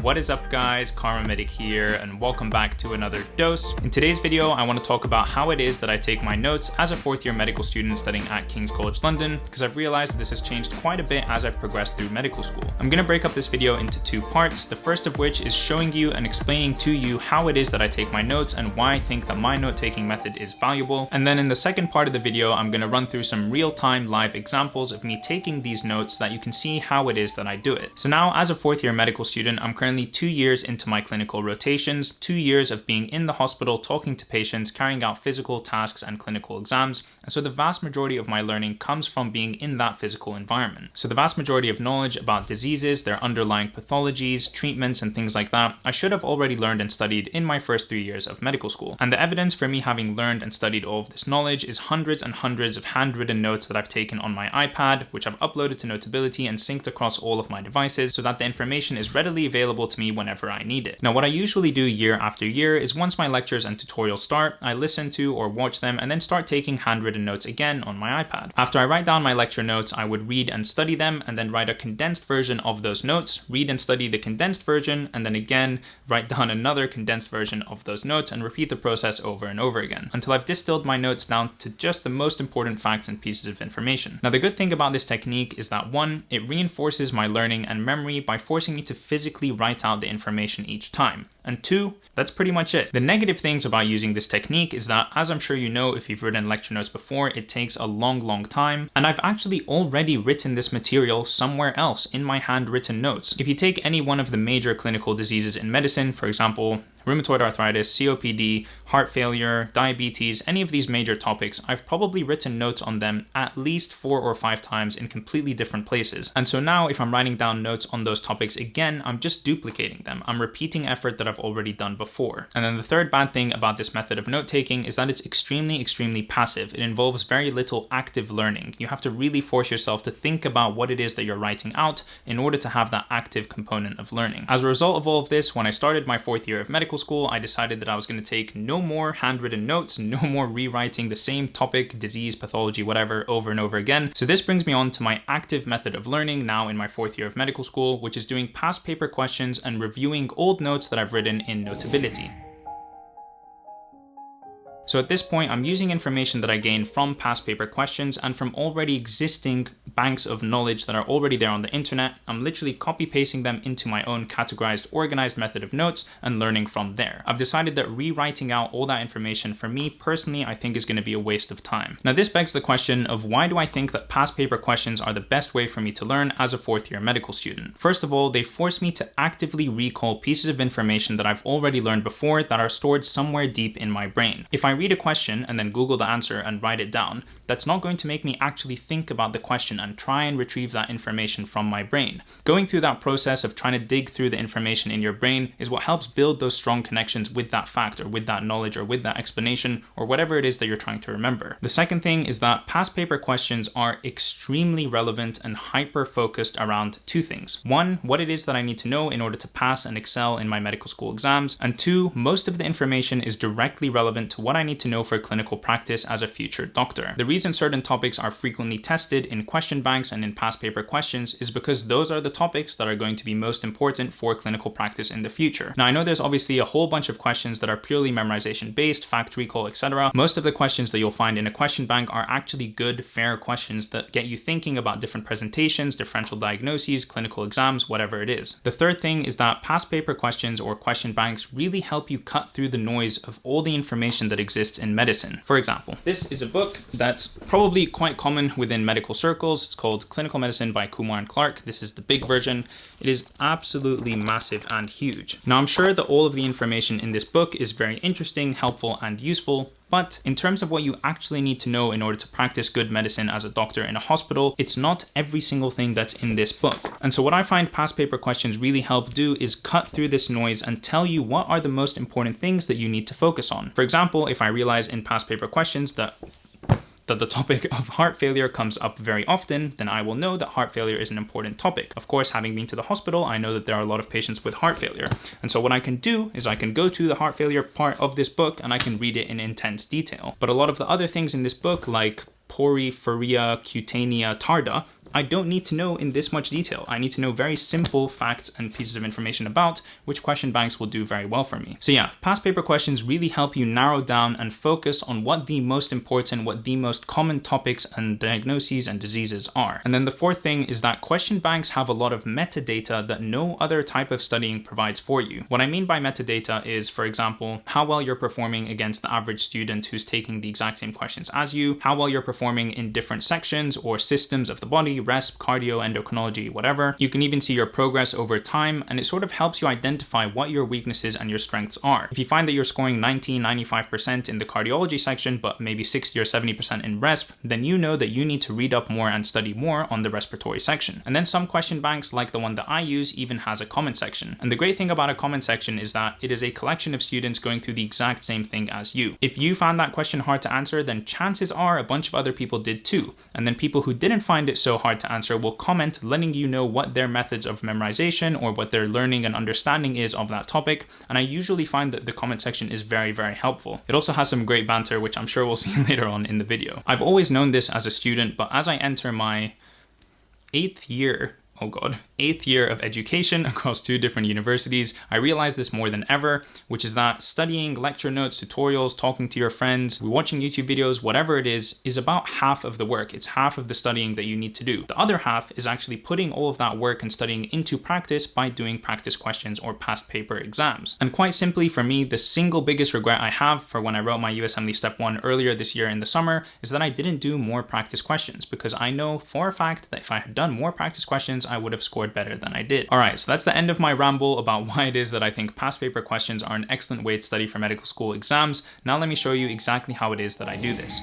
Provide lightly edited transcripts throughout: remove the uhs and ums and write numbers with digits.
What is up guys, Remedies here, and welcome back to another dose. In today's video, I want to talk about how it is that I take my notes as a fourth year medical student studying at King's College London, because I've realized this has changed quite a bit as I've progressed through medical school. I'm going to break up this video into two parts, the first of which is showing you and explaining to you how it is that I take my notes and why I think that my note-taking method is valuable. And then in the second part of the video, I'm going to run through some real-time live examples of me taking these notes so that you can see how it is that I do it. So now, as a fourth year medical student, I'm currently 2 years into my clinical rotations, 2 years of being in the hospital, talking to patients, carrying out physical tasks and clinical exams. And so the vast majority of my learning comes from being in that physical environment. So the vast majority of knowledge about diseases, their underlying pathologies, treatments, and things like that, I should have already learned and studied in my first 3 years of medical school. And the evidence for me having learned and studied all of this knowledge is hundreds and hundreds of handwritten notes that I've taken on my iPad, which I've uploaded to Notability and synced across all of my devices so that the information is readily available to me whenever I need it. Now, what I usually do year after year is once my lectures and tutorials start, I listen to or watch them and then start taking handwritten notes again on my iPad. After I write down my lecture notes, I would read and study them and then write a condensed version of those notes, read and study the condensed version, and then again write down another condensed version of those notes and repeat the process over and over again until I've distilled my notes down to just the most important facts and pieces of information. Now, the good thing about this technique is that one, it reinforces my learning and memory by forcing me to physically write out the information each time. And two, that's pretty much it. The negative things about using this technique is that, as I'm sure you know if you've written lecture notes before, it takes a long time. And I've actually already written this material somewhere else in my handwritten notes. If you take any one of the major clinical diseases in medicine, for example, rheumatoid arthritis, COPD, heart failure, diabetes, any of these major topics, I've probably written notes on them at least 4 or 5 times in completely different places. And so now if I'm writing down notes on those topics again, I'm just duplicating them. I'm repeating effort that I've already done before. And then the third bad thing about this method of note-taking is that it's extremely passive. It involves very little active learning. You have to really force yourself to think about what it is that you're writing out in order to have that active component of learning. As a result of all of this, when I started my 4th year of medical school, I decided that I was going to take no more handwritten notes, no more rewriting the same topic, disease, pathology, whatever, over and over again. So this brings me on to my active method of learning now in my 4th year of medical school, which is doing past paper questions and reviewing old notes that I've written in Notability. So at this point, I'm using information that I gained from past paper questions and from already existing banks of knowledge that are already there on the internet. I'm literally copy pasting them into my own categorized, organized method of notes and learning from there. I've decided that rewriting out all that information for me personally, I think is going to be a waste of time. Now, this begs the question of why do I think that past paper questions are the best way for me to learn as a 4th year medical student? First of all, they force me to actively recall pieces of information that I've already learned before that are stored somewhere deep in my brain. If I read a question and then Google the answer and write it down, that's not going to make me actually think about the question and try and retrieve that information from my brain. Going through that process of trying to dig through the information in your brain is what helps build those strong connections with that fact or with that knowledge or with that explanation or whatever it is that you're trying to remember. The second thing is that past paper questions are extremely relevant and hyper-focused around two things. One, what it is that I need to know in order to pass and excel in my medical school exams. And two, most of the information is directly relevant to what I need to know for clinical practice as a future doctor. The reason certain topics are frequently tested in question banks and in past paper questions is because those are the topics that are going to be most important for clinical practice in the future. Now, I know there's obviously a whole bunch of questions that are purely memorization based, fact recall, etc. Most of the questions that you'll find in a question bank are actually good, fair questions that get you thinking about different presentations, differential diagnoses, clinical exams, whatever it is. The third thing is that past paper questions or question banks really help you cut through the noise of all the information that exists in medicine. For example, this is a book that's probably quite common within medical circles. It's called Clinical Medicine by Kumar and Clark. This is the big version. It is absolutely massive and huge. Now, I'm sure that all of the information in this book is very interesting, helpful, and useful, but in terms of what you actually need to know in order to practice good medicine as a doctor in a hospital, it's not every single thing that's in this book. And so what I find past paper questions really help do is cut through this noise and tell you what are the most important things that you need to focus on. For example, if I realize in past paper questions that the topic of heart failure comes up very often, then I will know that heart failure is an important topic. Of course, having been to the hospital, I know that there are a lot of patients with heart failure. And so what I can do is I can go to the heart failure part of this book and I can read it in intense detail. But a lot of the other things in this book, like porphyria, cutaneous, tarda, I don't need to know in this much detail. I need to know very simple facts and pieces of information about, which question banks will do very well for me. So yeah, past paper questions really help you narrow down and focus on what the most important, what the most common topics and diagnoses and diseases are. And then the fourth thing is that question banks have a lot of metadata that no other type of studying provides for you. What I mean by metadata is, for example, how well you're performing against the average student who's taking the exact same questions as you, how well you're performing in different sections or systems of the body, resp, cardio, endocrinology, whatever. You can even see your progress over time, and it sort of helps you identify what your weaknesses and your strengths are. If you find that you're scoring 90-95% in the cardiology section, but maybe 60 or 70% in resp, then you know that you need to read up more and study more on the respiratory section. And then some question banks, like the one that I use, even has a comment section. And the great thing about a comment section is that it is a collection of students going through the exact same thing as you. If you found that question hard to answer, then chances are a bunch of other people did too. And then people who didn't find it so hard to answer will comment, letting you know what their methods of memorization or what their learning and understanding is of that topic. And I usually find that the comment section is very, very helpful. It also has some great banter, which I'm sure we'll see later on in the video. I've always known this as a student, but as I enter my eighth year of education across 2 different universities, I realized this more than ever, which is that studying, lecture notes, tutorials, talking to your friends, watching YouTube videos, whatever it is about half of the work. It's half of the studying that you need to do. The other half is actually putting all of that work and studying into practice by doing practice questions or past paper exams. And quite simply for me, the single biggest regret I have for when I wrote my USMLE Step 1 earlier this year in the summer is that I didn't do more practice questions, because I know for a fact that if I had done more practice questions, I would have scored better than I did. Alright, so that's the end of my ramble about why it is that I think past paper questions are an excellent way to study for medical school exams. Now let me show you exactly how it is that I do this.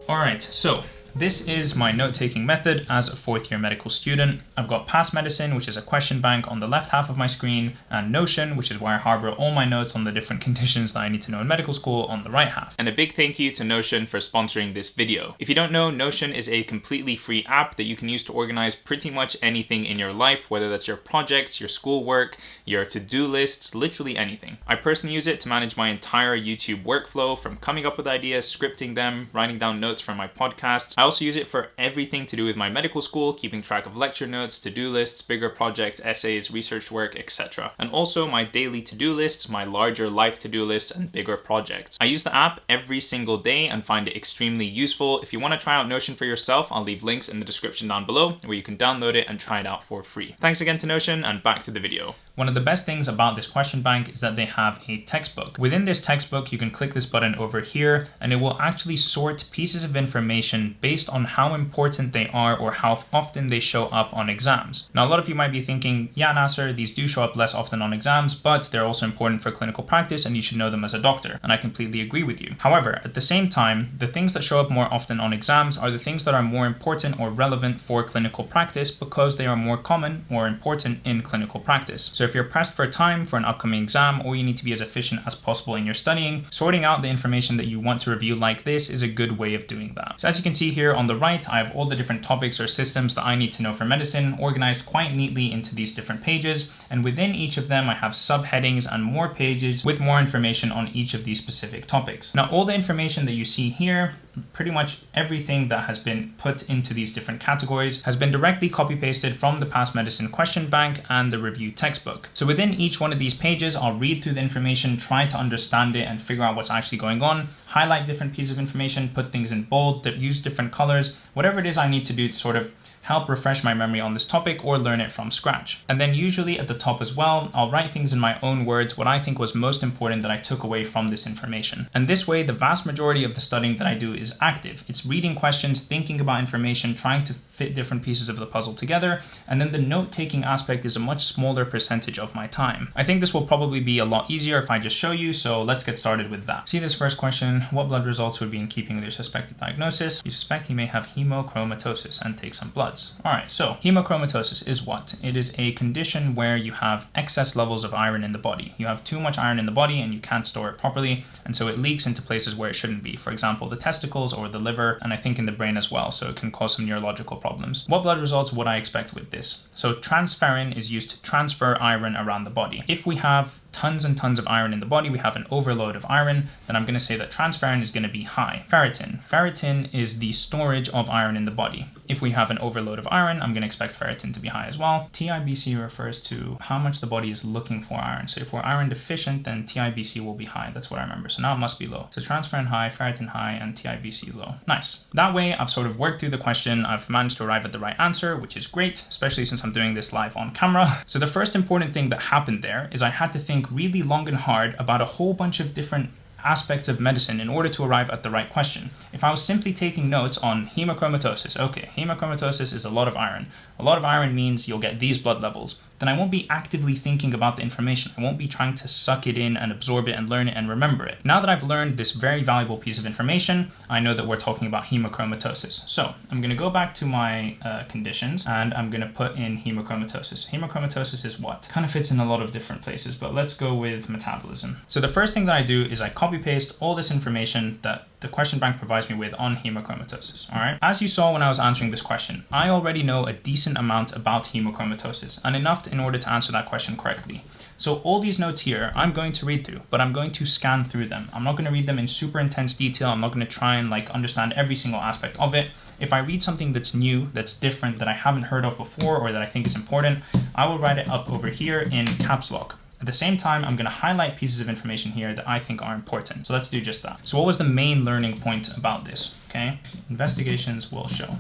Alright, so this is my note-taking method as a 4th year medical student. I've got Past Medicine, which is a question bank on the left half of my screen, and Notion, which is where I harbor all my notes on the different conditions that I need to know in medical school, on the right half. And a big thank you to Notion for sponsoring this video. If you don't know, Notion is a completely free app that you can use to organize pretty much anything in your life, whether that's your projects, your schoolwork, your to-do lists, literally anything. I personally use it to manage my entire YouTube workflow, from coming up with ideas, scripting them, writing down notes for my podcasts. I also use it for everything to do with my medical school, keeping track of lecture notes, to-do lists, bigger projects, essays, research work, etc. And also my daily to-do lists, my larger life to-do lists, and bigger projects. I use the app every single day and find it extremely useful. If you want to try out Notion for yourself, I'll leave links in the description down below where you can download it and try it out for free. Thanks again to Notion, and back to the video. One of the best things about this question bank is that they have a textbook. Within this textbook, you can click this button over here, and it will actually sort pieces of information based on how important they are or how often they show up on exams. Now, a lot of you might be thinking, yeah, Nasser, these do show up less often on exams, but they're also important for clinical practice and you should know them as a doctor. And I completely agree with you. However, at the same time, the things that show up more often on exams are the things that are more important or relevant for clinical practice because they are more common or important in clinical practice. So if you're pressed for time for an upcoming exam, or you need to be as efficient as possible in your studying, sorting out the information that you want to review like this is a good way of doing that. So as you can see here on the right, I have all the different topics or systems that I need to know for medicine organized quite neatly into these different pages, and within each of them I have subheadings and more pages with more information on each of these specific topics. Now, all the information that you see here, pretty much everything that has been put into these different categories, has been directly copy-pasted from the Past Medicine question bank and the review textbook. So within each one of these pages, I'll read through the information, try to understand it and figure out what's actually going on, highlight different pieces of information, put things in bold, use different colors, whatever it is I need to do to sort of help refresh my memory on this topic or learn it from scratch. And then usually at the top as well, I'll write things in my own words, what I think was most important that I took away from this information. And this way, the vast majority of the studying that I do is active. It's reading questions, thinking about information, trying to fit different pieces of the puzzle together. And then the note-taking aspect is a much smaller percentage of my time. I think this will probably be a lot easier if I just show you, so let's get started with that. See this first question, what blood results would be in keeping with your suspected diagnosis? You suspect he may have hemochromatosis and take some bloods. Alright, so hemochromatosis is what? It is a condition where you have excess levels of iron in the body. You have too much iron in the body and you can't store it properly, and so it leaks into places where it shouldn't be. For example, the testicles or the liver, and I think in the brain as well, so it can cause some neurological problems. What blood results would I expect with this? So transferrin is used to transfer iron around the body. If we have tons and tons of iron in the body, we have an overload of iron, then I'm going to say that transferrin is going to be high. Ferritin is the storage of iron in the body. If we have an overload of iron, I'm going to expect ferritin to be high as well. TIBC refers to how much the body is looking for iron. So if we're iron deficient, then TIBC will be high. That's what I remember. So now it must be low. So transferrin high, ferritin high, and TIBC low. Nice. That way, I've sort of worked through the question. I've managed to arrive at the right answer, which is great, especially since I'm doing this live on camera. So the first important thing that happened there is I had to think really long and hard about a whole bunch of different aspects of medicine in order to arrive at the right question. If I was simply taking notes on hemochromatosis, okay, hemochromatosis is a lot of iron. A lot of iron means you'll get these blood levels. Then I won't be actively thinking about the information. I won't be trying to suck it in and absorb it and learn it and remember it. Now that I've learned this very valuable piece of information, I know that we're talking about hemochromatosis. So I'm going to go back to my conditions and I'm going to put in hemochromatosis. Hemochromatosis is what? Kind of fits in a lot of different places, but let's go with metabolism. So the first thing that I do is I copy paste all this information that the question bank provides me with on hemochromatosis. All right. As you saw when I was answering this question, I already know a decent amount about hemochromatosis and enough in order to answer that question correctly. So all these notes here, I'm going to read through, but I'm going to scan through them. I'm not going to read them in super intense detail. I'm not going to try and understand every single aspect of it. If I read something that's new, that's different, that I haven't heard of before, or that I think is important, I will write it up over here in caps lock. At the same time, I'm going to highlight pieces of information here that I think are important. So let's do just that. So what was the main learning point about this? Okay, investigations will show.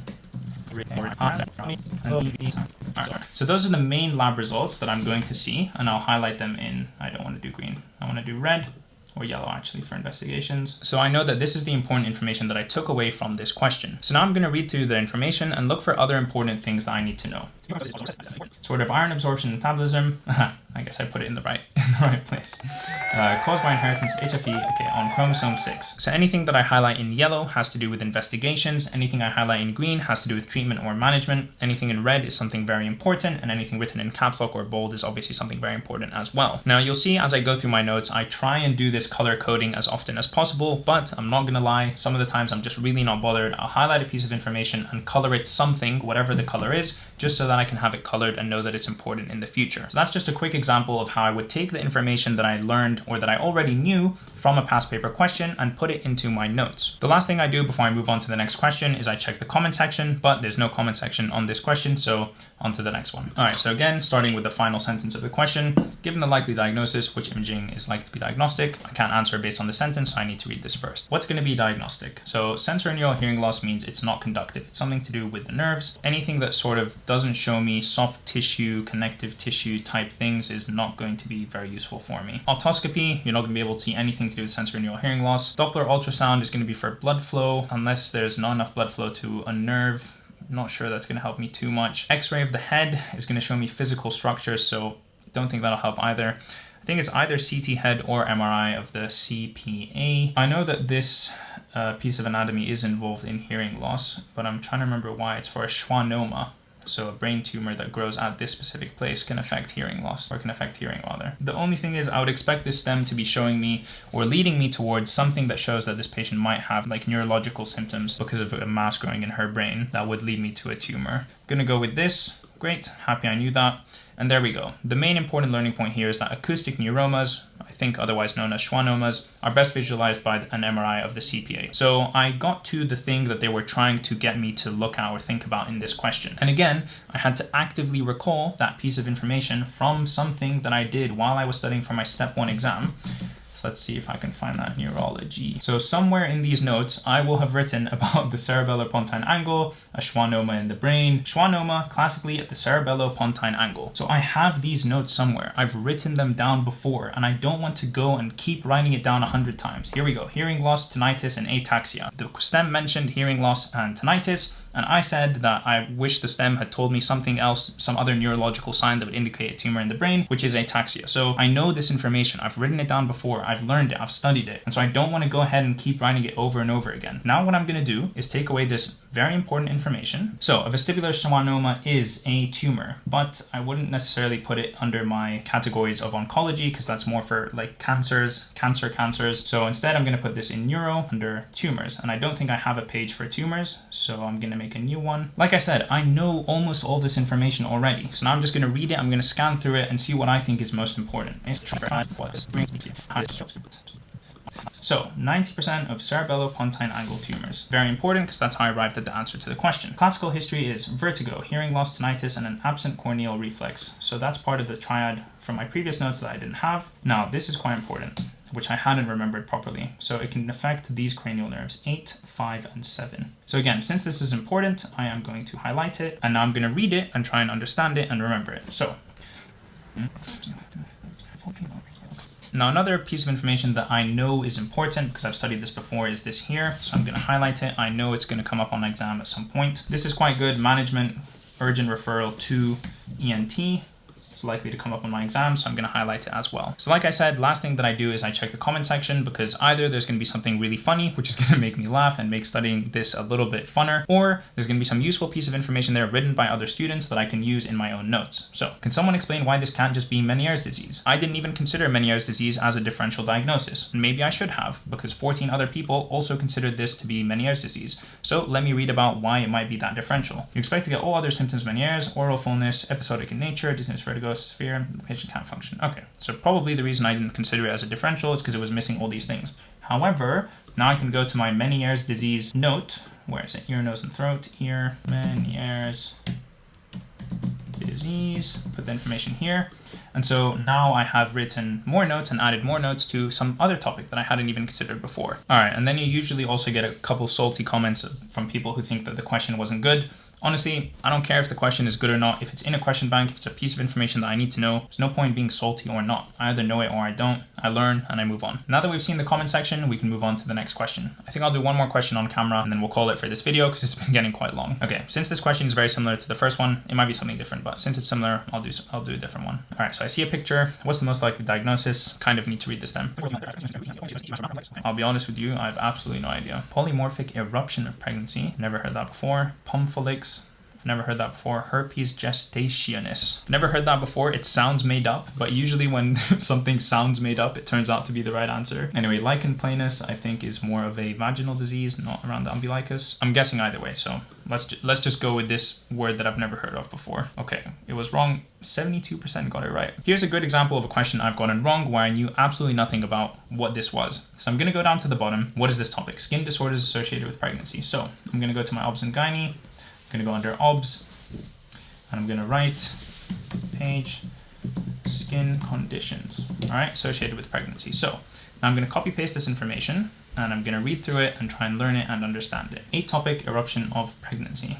So those are the main lab results that I'm going to see, and I'll highlight them in, I don't want to do green, I want to do red, or yellow actually for investigations. So I know that this is the important information that I took away from this question. So now I'm going to read through the information and look for other important things that I need to know. Sort of iron absorption and metabolism. I guess I put it in the right place. Caused by inheritance of HFE, okay, on chromosome 6. So anything that I highlight in yellow has to do with investigations. Anything I highlight in green has to do with treatment or management. Anything in red is something very important, and anything written in caps lock or bold is obviously something very important as well. Now you'll see as I go through my notes, I try and do this color coding as often as possible, but I'm not gonna lie, some of the times I'm just really not bothered. I'll highlight a piece of information and color it something, whatever the color is, just so that I can have it colored and know that it's important in the future. So that's just a quick example of how I would take the information that I learned or that I already knew from a past paper question and put it into my notes. The last thing I do before I move on to the next question is I check the comment section, but there's no comment section on this question, so on to the next one. All right, so again, starting with the final sentence of the question, given the likely diagnosis, which imaging is likely to be diagnostic? I can't answer based on the sentence, so I need to read this first. What's going to be diagnostic? So sensorineural hearing loss means it's not conductive. It's something to do with the nerves. Anything that sort of doesn't show me soft tissue, connective tissue type things is not going to be very useful for me. Otoscopy, you're not going to be able to see anything to do with sensorineural hearing loss. Doppler ultrasound is going to be for blood flow, unless there's not enough blood flow to a nerve. Not sure that's going to help me too much. X-ray of the head is going to show me physical structures, so don't think that'll help either. I think it's either CT head or MRI of the CPA. I know that this piece of anatomy is involved in hearing loss, but I'm trying to remember why. It's for a schwannoma. So a brain tumor that grows at this specific place can affect hearing loss, or can affect hearing rather. The only thing is I would expect this stem to be showing me or leading me towards something that shows that this patient might have neurological symptoms because of a mass growing in her brain that would lead me to a tumor. Gonna go with this. Great, happy I knew that. And there we go. The main important learning point here is that acoustic neuromas, I think otherwise known as schwannomas, are best visualized by an MRI of the CPA. So I got to the thing that they were trying to get me to look at or think about in this question. And again, I had to actively recall that piece of information from something that I did while I was studying for my step 1 exam. So let's see if I can find that neurology. So somewhere in these notes, I will have written about the cerebellopontine angle, a schwannoma in the brain. Schwannoma, classically at the cerebellopontine angle. So I have these notes somewhere. I've written them down before, and I don't want to go and keep writing it down 100 times. Here we go. Hearing loss, tinnitus, and ataxia. The stem mentioned hearing loss and tinnitus, and I said that I wish the stem had told me something else, some other neurological sign that would indicate a tumor in the brain, which is ataxia. So I know this information. I've written it down before. I've learned it. I've studied it. And so I don't want to go ahead and keep writing it over and over again. Now what I'm going to do is take away this very important information. So a vestibular schwannoma is a tumor, but I wouldn't necessarily put it under my categories of oncology because that's more for cancers. So instead I'm going to put this in neuro under tumors. And I don't think I have a page for tumors. So I'm going to make make a new one. Like I said, I know almost all this information already. So now I'm just going to read it. I'm going to scan through it and see what I think is most important. So 90% of cerebellopontine angle tumors. Very important because that's how I arrived at the answer to the question. Classical history is vertigo, hearing loss, tinnitus, and an absent corneal reflex. So that's part of the triad from my previous notes that I didn't have. Now this is quite important, which I hadn't remembered properly. So it can affect these cranial nerves, 8, 5, and 7. So again, since this is important, I am going to highlight it, and now I'm going to read it and try and understand it and remember it. So now another piece of information that I know is important because I've studied this before is this here. So I'm going to highlight it. I know it's going to come up on the exam at some point. This is quite good. Management, urgent referral to ENT. It's likely to come up on my exam, so I'm going to highlight it as well. So like I said, last thing that I do is I check the comment section because either there's going to be something really funny, which is going to make me laugh and make studying this a little bit funner, or there's going to be some useful piece of information there written by other students that I can use in my own notes. So can someone explain why this can't just be Meniere's disease? I didn't even consider Meniere's disease as a differential diagnosis, and maybe I should have because 14 other people also considered this to be Meniere's disease. So let me read about why it might be that differential. You expect to get all other symptoms Meniere's, oral fullness, episodic in nature, dizziness, vertigo, sphere, the patient can't function. Okay, so probably the reason I didn't consider it as a differential is because it was missing all these things. However, now I can go to my Meniere's disease note. Where is it? Ear, nose, and throat. Ear, Meniere's disease. Put the information here. And so now I have written more notes and added more notes to some other topic that I hadn't even considered before. All right, and then you usually also get a couple salty comments from people who think that the question wasn't good. Honestly, I don't care if the question is good or not. If it's in a question bank, if it's a piece of information that I need to know, there's no point being salty or not. I either know it or I don't. I learn and I move on. Now that we've seen the comment section, we can move on to the next question. I think I'll do one more question on camera and then we'll call it for this video because it's been getting quite long. Okay, since this question is very similar to the first one, it might be something different, but since it's similar, I'll do a different one. All right, so I see a picture. What's the most likely diagnosis? Kind of need to read this then. I'll be honest with you, I have absolutely no idea. Polymorphic eruption of pregnancy. Never heard that before. Pumphylix. I've never heard that before. Herpes gestationis. Never heard that before. It sounds made up, but usually when something sounds made up, it turns out to be the right answer. Anyway, lichen planus, I think, is more of a vaginal disease, not around the umbilicus. I'm guessing either way, so let's just go with this word that I've never heard of before. Okay, it was wrong. 72% got it right. Here's a good example of a question I've gotten wrong where I knew absolutely nothing about what this was. So I'm going to go down to the bottom. What is this topic? Skin disorders associated with pregnancy. So I'm going to go to my obs and gynae. I'm going to go under obs and I'm going to write page skin conditions, all right, associated with pregnancy. So now I'm going to copy paste this information and I'm going to read through it and try and learn it and understand it. Atopic eruption of pregnancy.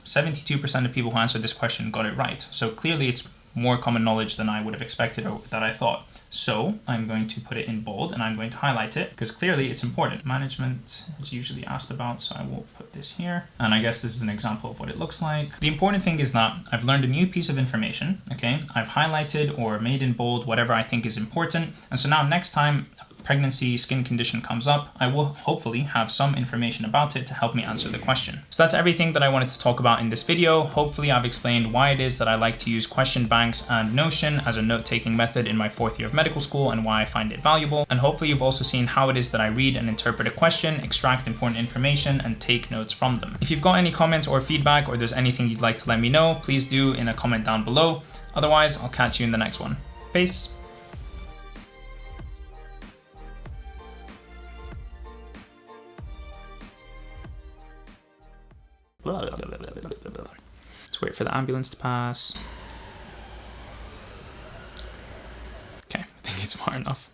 72% of people who answered this question got it right. So clearly it's more common knowledge than I would have expected or that I thought. So I'm going to put it in bold and I'm going to highlight it because clearly it's important. Management is usually asked about, so I will put this here. And I guess this is an example of what it looks like. The important thing is that I've learned a new piece of information, okay? I've highlighted or made in bold whatever I think is important. And so now next time pregnancy skin condition comes up, I will hopefully have some information about it to help me answer the question. So that's everything that I wanted to talk about in this video. Hopefully I've explained why it is that I like to use question banks and Notion as a note-taking method in my 4th year of medical school and why I find it valuable. And hopefully you've also seen how it is that I read and interpret a question, extract important information, and take notes from them. If you've got any comments or feedback or there's anything you'd like to let me know, please do in a comment down below. Otherwise, I'll catch you in the next one. Peace. Let's wait for the ambulance to pass. Okay, I think it's far enough.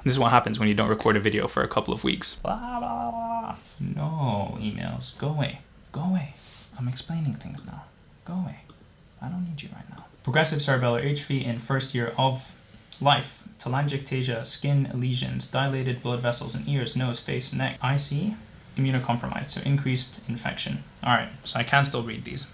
This is what happens when you don't record a video for a couple of weeks. No emails. Go away. Go away. I'm explaining things now. Go away. I don't need you right now. Progressive cerebellar atrophy in 1st year of life. Telangiectasia, skin lesions, dilated blood vessels in ears, nose, face, neck. IC. Immunocompromised, so increased infection. All right, so I can still read these.